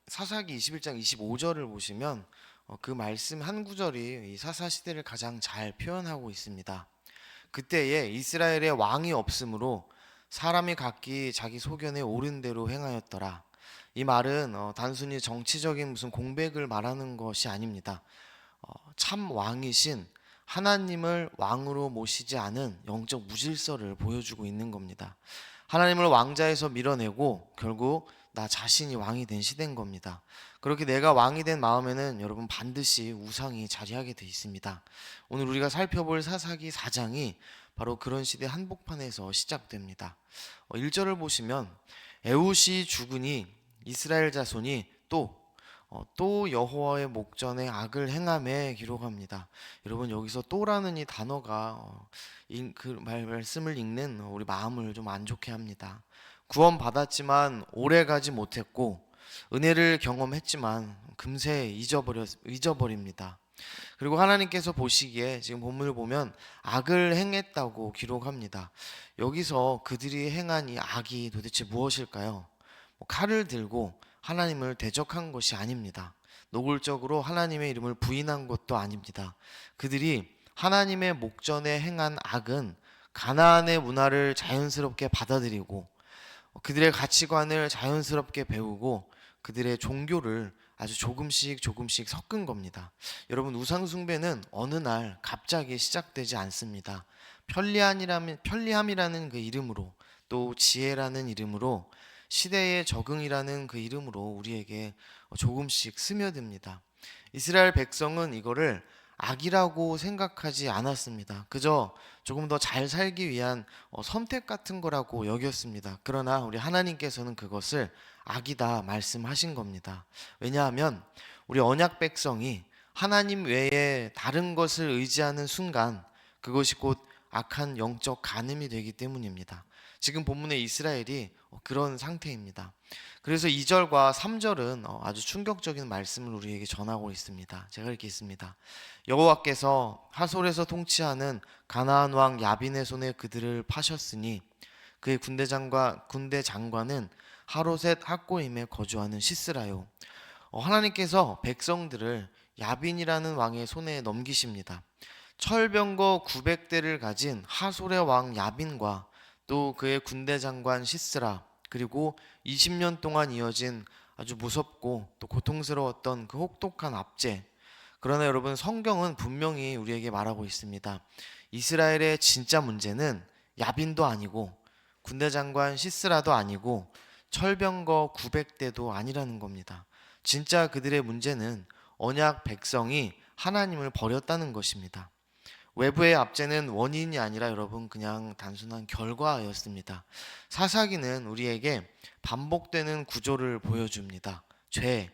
사사기 21장 25절을 보시면 그 말씀 한 구절이 이 사사 시대를 가장 잘 표현하고 있습니다. 그때에 이스라엘에 왕이 없으므로 사람이 각기 자기 소견에 옳은 대로 행하였더라. 이 말은 단순히 정치적인 무슨 공백을 말하는 것이 아닙니다. 참 왕이신 하나님을 왕으로 모시지 않은 영적 무질서를 보여주고 있는 겁니다. 하나님을 왕자에서 밀어내고 결국 나 자신이 왕이 된 시대인 겁니다. 그렇게 내가 왕이 된 마음에는 여러분 반드시 우상이 자리하게 돼 있습니다. 오늘 우리가 살펴볼 사사기 4장이 바로 그런 시대 한복판에서 시작됩니다. 1절을 보시면 에훗이 죽으니 이스라엘 자손이 또 여호와의 목전에 악을 행함에 기록합니다. 여러분 여기서 또라는 이 단어가 그 말씀을 읽는 우리 마음을 좀 안 좋게 합니다. 구원 받았지만 오래 가지 못했고 은혜를 경험했지만 금세 잊어버립니다. 그리고 하나님께서 보시기에 지금 본문을 보면 악을 행했다고 기록합니다. 여기서 그들이 행한 이 악이 도대체 무엇일까요? 칼을 들고 하나님을 대적한 것이 아닙니다. 노골적으로 하나님의 이름을 부인한 것도 아닙니다. 그들이 하나님의 목전에 행한 악은 가나안의 문화를 자연스럽게 받아들이고 그들의 가치관을 자연스럽게 배우고 그들의 종교를 아주 조금씩 섞은 겁니다. 여러분 우상 숭배는 어느 날 갑자기 시작되지 않습니다. 편리함이라는 그 이름으로 또 지혜라는 이름으로 시대의 적응이라는 그 이름으로 우리에게 조금씩 스며듭니다. 이스라엘 백성은 이거를 악이라고 생각하지 않았습니다. 그저 조금 더 잘 살기 위한 선택 같은 거라고 여겼습니다. 그러나 우리 하나님께서는 그것을 악이다 말씀하신 겁니다. 왜냐하면 우리 언약 백성이 하나님 외에 다른 것을 의지하는 순간 그것이 곧 악한 영적 간음이 되기 때문입니다. 지금 본문의 이스라엘이 그런 상태입니다. 그래서 2절과 3절은 아주 충격적인 말씀을 우리에게 전하고 있습니다. 제가 이렇게 있습니다. 여호와께서 하솔에서 통치하는 가나안 왕 야빈의 손에 그들을 파셨으니 그의 군대 장관은 하로셋 학고임에 거주하는 시스라요. 하나님께서 백성들을 야빈이라는 왕의 손에 넘기십니다. 철병거 900대를 가진 하솔의 왕 야빈과 또 그의 군대 장관 시스라 그리고 20년 동안 이어진 아주 무섭고 또 고통스러웠던 그 혹독한 압제. 그러나 여러분 성경은 분명히 우리에게 말하고 있습니다. 이스라엘의 진짜 문제는 야빈도 아니고 군대 장관 시스라도 아니고 철병거 900대도 아니라는 겁니다. 진짜 그들의 문제는 언약 백성이 하나님을 버렸다는 것입니다. 외부의 압제는 원인이 아니라 여러분 그냥 단순한 결과였습니다. 사사기는 우리에게 반복되는 구조를 보여줍니다. 죄,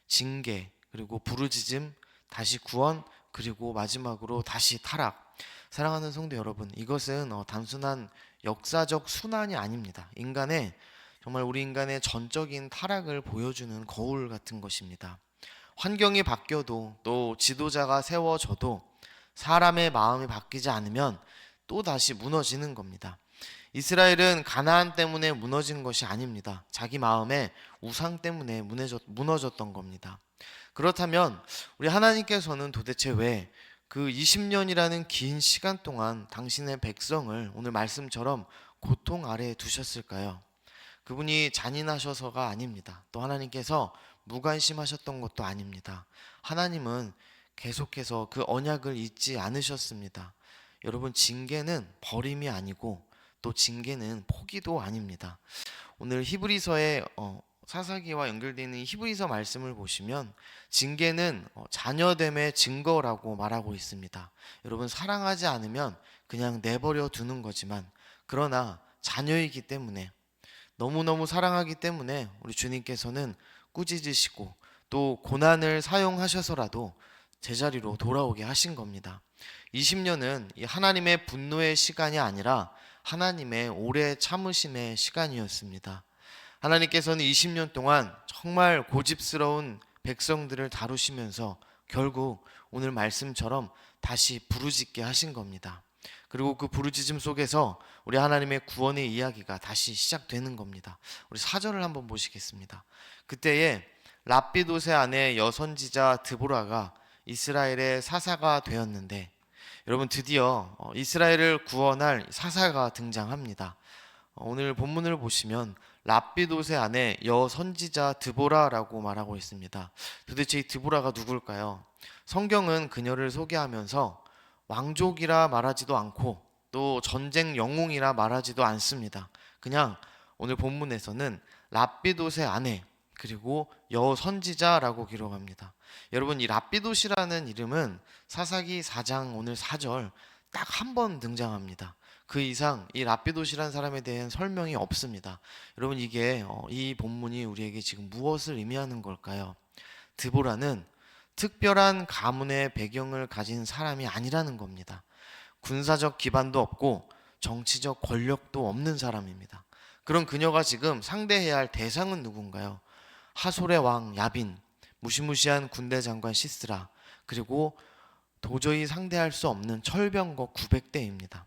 징계, 그리고 부르짖음, 다시 구원, 그리고 마지막으로 다시 타락. 사랑하는 성도 여러분, 이것은 단순한 역사적 순환이 아닙니다. 정말 우리 인간의 전적인 타락을 보여주는 거울 같은 것입니다. 환경이 바뀌어도 또 지도자가 세워져도 사람의 마음이 바뀌지 않으면 또 다시 무너지는 겁니다. 이스라엘은 가나안 때문에 무너진 것이 아닙니다. 자기 마음의 우상 때문에 무너졌던 겁니다. 그렇다면 우리 하나님께서는 도대체 왜 그 20년이라는 긴 시간 동안 당신의 백성을 오늘 말씀처럼 고통 아래에 두셨을까요? 그분이 잔인하셔서가 아닙니다. 또 하나님께서 무관심하셨던 것도 아닙니다. 하나님은 계속해서 그 언약을 잊지 않으셨습니다. 여러분 징계는 버림이 아니고 또 징계는 포기도 아닙니다. 오늘 히브리서의 사사기와 연결되어 있는 히브리서 말씀을 보시면 징계는 자녀됨의 증거라고 말하고 있습니다. 여러분 사랑하지 않으면 그냥 내버려 두는 거지만 그러나 자녀이기 때문에 너무너무 사랑하기 때문에 우리 주님께서는 꾸짖으시고 또 고난을 사용하셔서라도 제자리로 돌아오게 하신 겁니다. 20년은 하나님의 분노의 시간이 아니라 하나님의 오래 참으심의 시간이었습니다. 하나님께서는 20년 동안 정말 고집스러운 백성들을 다루시면서 결국 오늘 말씀처럼 다시 부르짖게 하신 겁니다. 그리고 그 부르짖음 속에서 우리 하나님의 구원의 이야기가 다시 시작되는 겁니다. 우리 4절을 한번 보시겠습니다. 그때에 랍비돗의 아내 여선지자 드보라가 이스라엘의 사사가 되었는데, 여러분 드디어 이스라엘을 구원할 사사가 등장합니다. 오늘 본문을 보시면 랍비돗의 아내 여선지자 드보라라고 말하고 있습니다. 도대체 이 드보라가 누굴까요? 성경은 그녀를 소개하면서 왕족이라 말하지도 않고 또 전쟁 영웅이라 말하지도 않습니다. 그냥 오늘 본문에서는 랍비돗의 아내 그리고 여선지자라고 기록합니다. 여러분, 이 랍비돗이라는 이름은 사사기 4장 오늘 4절 딱 한 번 등장합니다. 그 이상 이 랍비돗이라는 사람에 대한 설명이 없습니다. 여러분, 이게 이 본문이 우리에게 지금 무엇을 의미하는 걸까요? 드보라는 특별한 가문의 배경을 가진 사람이 아니라는 겁니다. 군사적 기반도 없고 정치적 권력도 없는 사람입니다. 그런 그녀가 지금 상대해야 할 대상은 누군가요? 하솔의 왕 야빈, 무시무시한 군대 장관 시스라, 그리고 도저히 상대할 수 없는 철병거 900대입니다.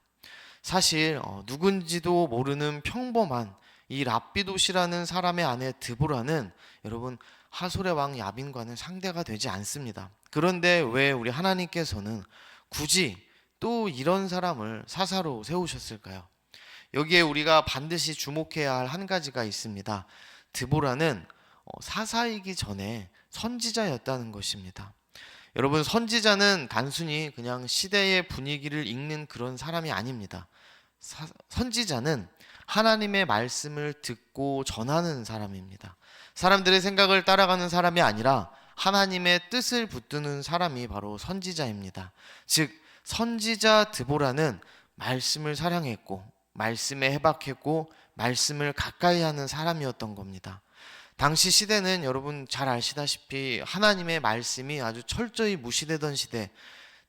사실 누군지도 모르는 평범한 이 랍비돗이라는 사람의 아내 드보라는 여러분 하솔의 왕 야빈과는 상대가 되지 않습니다. 그런데 왜 우리 하나님께서는 굳이 또 이런 사람을 사사로 세우셨을까요? 여기에 우리가 반드시 주목해야 할 한 가지가 있습니다. 드보라는 사사이기 전에 선지자였다는 것입니다. 여러분, 선지자는 단순히 그냥 시대의 분위기를 읽는 그런 사람이 아닙니다. 선지자는 하나님의 말씀을 듣고 전하는 사람입니다. 사람들의 생각을 따라가는 사람이 아니라 하나님의 뜻을 붙드는 사람이 바로 선지자입니다. 즉, 선지자 드보라는 말씀을 사랑했고 말씀에 해박했고 말씀을 가까이 하는 사람이었던 겁니다. 당시 시대는 여러분 잘 아시다시피 하나님의 말씀이 아주 철저히 무시되던 시대,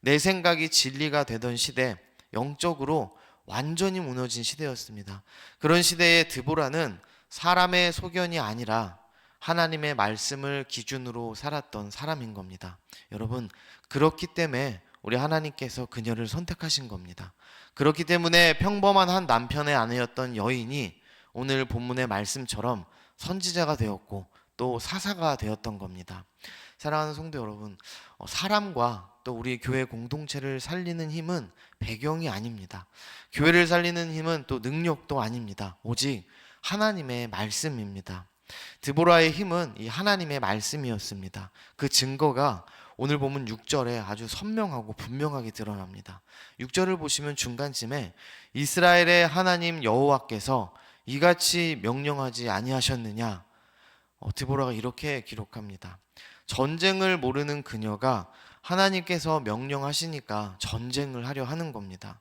내 생각이 진리가 되던 시대, 영적으로 완전히 무너진 시대였습니다. 그런 시대에 드보라는 사람의 소견이 아니라 하나님의 말씀을 기준으로 살았던 사람인 겁니다. 여러분, 그렇기 때문에 우리 하나님께서 그녀를 선택하신 겁니다. 그렇기 때문에 평범한 한 남편의 아내였던 여인이 오늘 본문의 말씀처럼 선지자가 되었고 또 사사가 되었던 겁니다. 사랑하는 성도 여러분, 사람과 또 우리 교회 공동체를 살리는 힘은 배경이 아닙니다. 교회를 살리는 힘은 또 능력도 아닙니다. 오직 하나님의 말씀입니다. 드보라의 힘은 이 하나님의 말씀이었습니다. 그 증거가 오늘 보면 6절에 아주 선명하고 분명하게 드러납니다. 6절을 보시면 중간쯤에 이스라엘의 하나님 여호와께서 이같이 명령하지 아니하셨느냐, 드보라가 이렇게 기록합니다. 전쟁을 모르는 그녀가 하나님께서 명령하시니까 전쟁을 하려 하는 겁니다.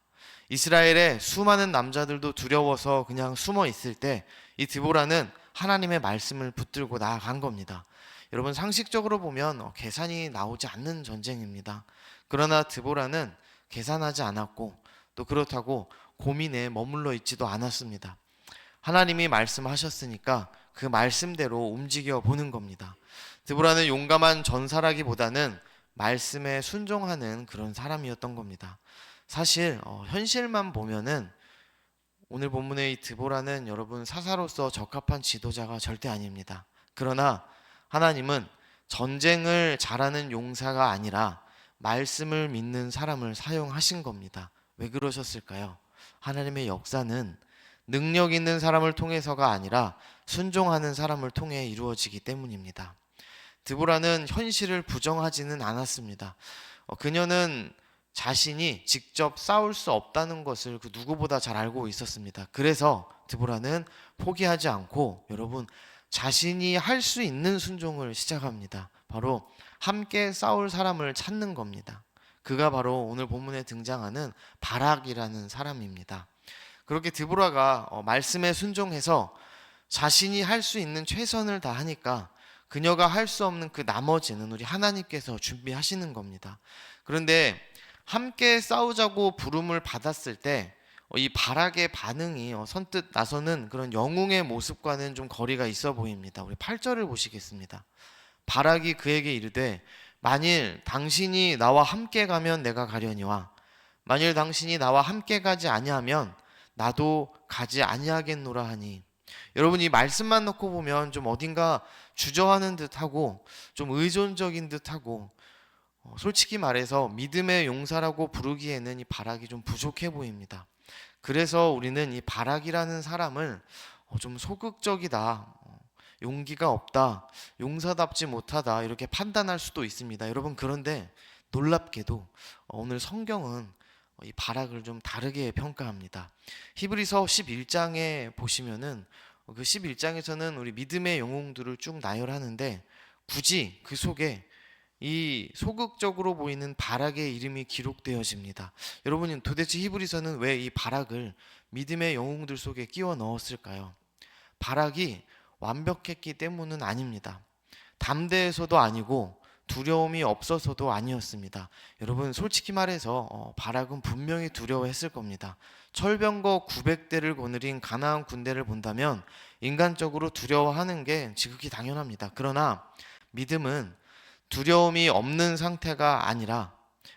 이스라엘의 수많은 남자들도 두려워서 그냥 숨어 있을 때 이 드보라는 하나님의 말씀을 붙들고 나아간 겁니다. 여러분, 상식적으로 보면 계산이 나오지 않는 전쟁입니다. 그러나 드보라는 계산하지 않았고 또 그렇다고 고민에 머물러 있지도 않았습니다. 하나님이 말씀하셨으니까 그 말씀대로 움직여 보는 겁니다. 드보라는 용감한 전사라기보다는 말씀에 순종하는 그런 사람이었던 겁니다. 사실 현실만 보면은 오늘 본문의 이 드보라는 여러분 사사로서 적합한 지도자가 절대 아닙니다. 그러나 하나님은 전쟁을 잘하는 용사가 아니라 말씀을 믿는 사람을 사용하신 겁니다. 왜 그러셨을까요? 하나님의 역사는 능력 있는 사람을 통해서가 아니라 순종하는 사람을 통해 이루어지기 때문입니다. 드보라는 현실을 부정하지는 않았습니다. 그녀는 자신이 직접 싸울 수 없다는 것을 그 누구보다 잘 알고 있었습니다. 그래서 드보라는 포기하지 않고 여러분 자신이 할 수 있는 순종을 시작합니다. 바로 함께 싸울 사람을 찾는 겁니다. 그가 바로 오늘 본문에 등장하는 바락이라는 사람입니다. 그렇게 드보라가 말씀에 순종해서 자신이 할 수 있는 최선을 다하니까 그녀가 할 수 없는 그 나머지는 우리 하나님께서 준비하시는 겁니다. 그런데 함께 싸우자고 부름을 받았을 때 이 바락의 반응이 선뜻 나서는 그런 영웅의 모습과는 좀 거리가 있어 보입니다. 우리 8절을 보시겠습니다. 바락이 그에게 이르되 만일 당신이 나와 함께 가면 내가 가려니와 만일 당신이 나와 함께 가지 아니하면 나도 가지 아니하겠노라 하니. 여러분, 이 말씀만 놓고 보면 좀 어딘가 주저하는 듯하고 좀 의존적인 듯하고 솔직히 말해서 믿음의 용사라고 부르기에는 이 바락이 좀 부족해 보입니다. 그래서 우리는 이 바락이라는 사람을 좀 소극적이다, 용기가 없다, 용사답지 못하다 이렇게 판단할 수도 있습니다. 여러분, 그런데 놀랍게도 오늘 성경은 이 바락을 좀 다르게 평가합니다. 히브리서 11장에 보시면은 그 11장에서는 우리 믿음의 영웅들을 쭉 나열하는데 굳이 그 속에 이 소극적으로 보이는 바락의 이름이 기록되어집니다. 여러분은 도대체 히브리서는 왜 이 바락을 믿음의 영웅들 속에 끼워 넣었을까요? 바락이 완벽했기 때문은 아닙니다. 담대해서도 아니고 두려움이 없어서도 아니었습니다. 여러분, 솔직히 말해서 바락은 분명히 두려워했을 겁니다. 철병거 900대를 거느린 가나안 군대를 본다면 인간적으로 두려워하는 게 지극히 당연합니다. 그러나 믿음은 두려움이 없는 상태가 아니라,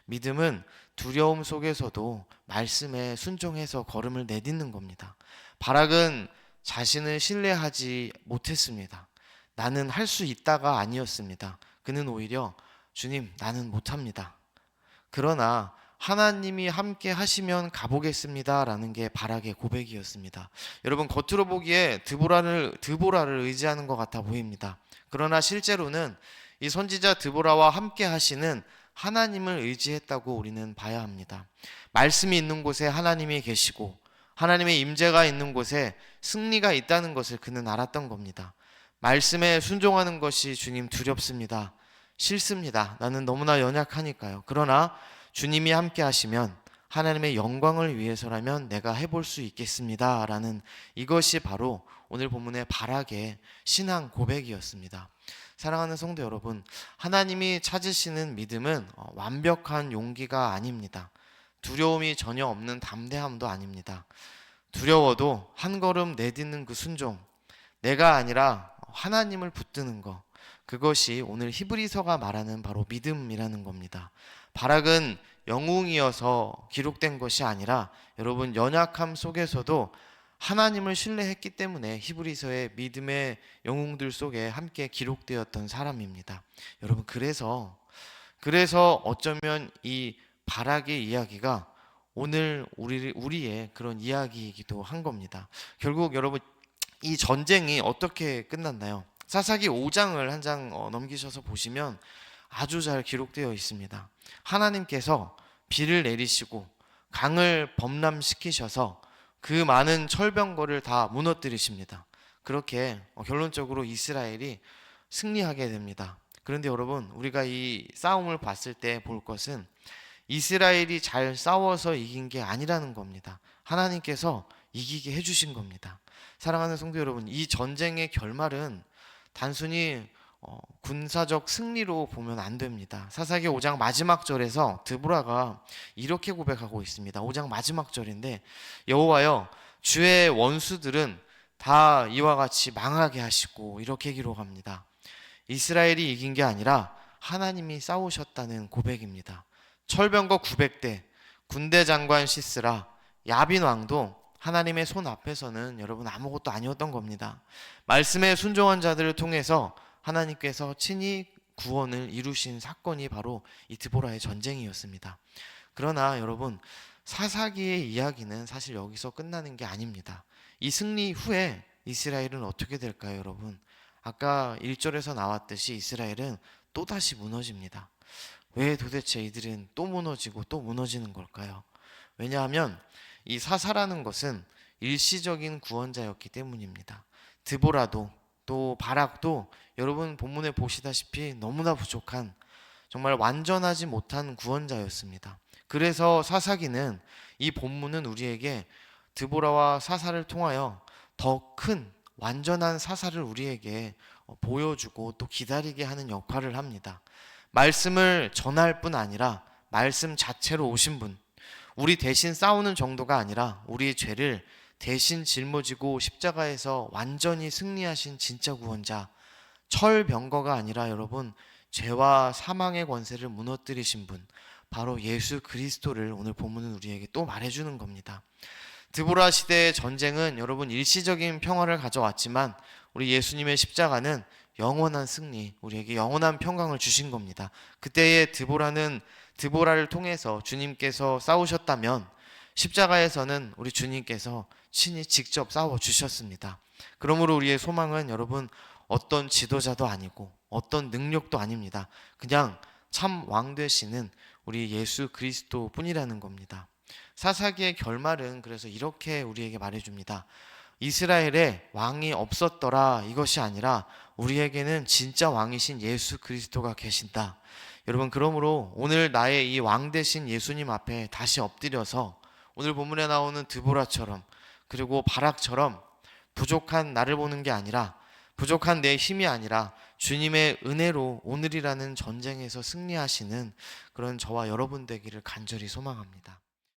믿음은 두려움 속에서도 말씀에 순종해서 걸음을 내딛는 겁니다. 바락은 자신을 신뢰하지 못했습니다. 나는 할 수 있다가 아니었습니다. 그는 오히려 주님, 나는 못합니다. 그러나 하나님이 함께 하시면 가보겠습니다 라는 게 바락의 고백이었습니다. 여러분, 겉으로 보기에 드보라를 의지하는 것 같아 보입니다. 그러나 실제로는 이 선지자 드보라와 함께 하시는 하나님을 의지했다고 우리는 봐야 합니다. 말씀이 있는 곳에 하나님이 계시고 하나님의 임재가 있는 곳에 승리가 있다는 것을 그는 알았던 겁니다. 말씀에 순종하는 것이 주님 두렵습니다. 싫습니다. 나는 너무나 연약하니까요. 그러나 주님이 함께 하시면 하나님의 영광을 위해서라면 내가 해볼 수 있겠습니다 라는, 이것이 바로 오늘 본문의 바락의 신앙 고백이었습니다. 사랑하는 성도 여러분, 하나님이 찾으시는 믿음은 완벽한 용기가 아닙니다. 두려움이 전혀 없는 담대함도 아닙니다. 두려워도 한 걸음 내딛는 그 순종, 내가 아니라 하나님을 붙드는 것, 그것이 오늘 히브리서가 말하는 바로 믿음이라는 겁니다. 바락은 영웅이어서 기록된 것이 아니라 여러분, 연약함 속에서도 하나님을 신뢰했기 때문에 히브리서의 믿음의 영웅들 속에 함께 기록되었던 사람입니다. 여러분, 그래서 어쩌면 이 바락의 이야기가 오늘 우리의 그런 이야기이기도 한 겁니다. 결국 여러분, 이 전쟁이 어떻게 끝났나요? 사사기 5장을 한 장 넘기셔서 보시면 아주 잘 기록되어 있습니다. 하나님께서 비를 내리시고 강을 범람시키셔서 그 많은 철병거를 다 무너뜨리십니다. 그렇게 결론적으로 이스라엘이 승리하게 됩니다. 그런데 여러분, 우리가 이 싸움을 봤을 때 볼 것은 이스라엘이 잘 싸워서 이긴 게 아니라는 겁니다. 하나님께서 이기게 해주신 겁니다. 사랑하는 성도 여러분, 이 전쟁의 결말은 단순히 군사적 승리로 보면 안 됩니다. 사사기 5장 마지막 절에서 드보라가 이렇게 고백하고 있습니다. 5장 마지막 절인데, 여호와여, 주의 원수들은 다 이와 같이 망하게 하시고, 이렇게 기록합니다. 이스라엘이 이긴 게 아니라 하나님이 싸우셨다는 고백입니다. 철병거 900대, 군대 장관 시스라, 야빈 왕도 하나님의 손 앞에서는 여러분 아무것도 아니었던 겁니다. 말씀에 순종한 자들을 통해서 하나님께서 친히 구원을 이루신 사건이 바로 이 드보라의 전쟁이었습니다. 그러나 여러분, 사사기의 이야기는 사실 여기서 끝나는 게 아닙니다. 이 승리 후에 이스라엘은 어떻게 될까요, 여러분? 아까 1절에서 나왔듯이 이스라엘은 또다시 무너집니다. 왜 도대체 이들은 또 무너지고 또 무너지는 걸까요? 왜냐하면 이 사사라는 것은 일시적인 구원자였기 때문입니다. 드보라도 또 바락도 여러분 본문에 보시다시피 너무나 부족한, 정말 완전하지 못한 구원자였습니다. 그래서 사사기는, 이 본문은 우리에게 드보라와 사사를 통하여 더 큰 완전한 사사를 우리에게 보여주고 또 기다리게 하는 역할을 합니다. 말씀을 전할 뿐 아니라 말씀 자체로 오신 분, 우리 대신 싸우는 정도가 아니라 우리의 죄를 대신 짊어지고 십자가에서 완전히 승리하신 진짜 구원자, 철병거가 아니라 여러분 죄와 사망의 권세를 무너뜨리신 분, 바로 예수 그리스도를 오늘 본문은 우리에게 또 말해주는 겁니다. 드보라 시대의 전쟁은 여러분 일시적인 평화를 가져왔지만 우리 예수님의 십자가는 영원한 승리, 우리에게 영원한 평강을 주신 겁니다. 그때의 드보라를 통해서 주님께서 싸우셨다면 십자가에서는 우리 주님께서 친히 직접 싸워 주셨습니다. 그러므로 우리의 소망은 여러분 어떤 지도자도 아니고 어떤 능력도 아닙니다. 그냥 참 왕 되시는 우리 예수 그리스도 뿐이라는 겁니다. 사사기의 결말은 그래서 이렇게 우리에게 말해줍니다. 이스라엘에 왕이 없었더라 이것이 아니라 우리에게는 진짜 왕이신 예수 그리스도가 계신다. 여러분 그러므로 오늘 나의 이 왕 되신 예수님 앞에 다시 엎드려서 오늘 본문에 나오는 드보라처럼 그리고 바락처럼 부족한 나를 보는 게 아니라 부족한 내 힘이 아니라 주님의 은혜로 오늘이라는 전쟁에서 승리하시는 그런 저와 여러분 되기를 간절히 소망합니다.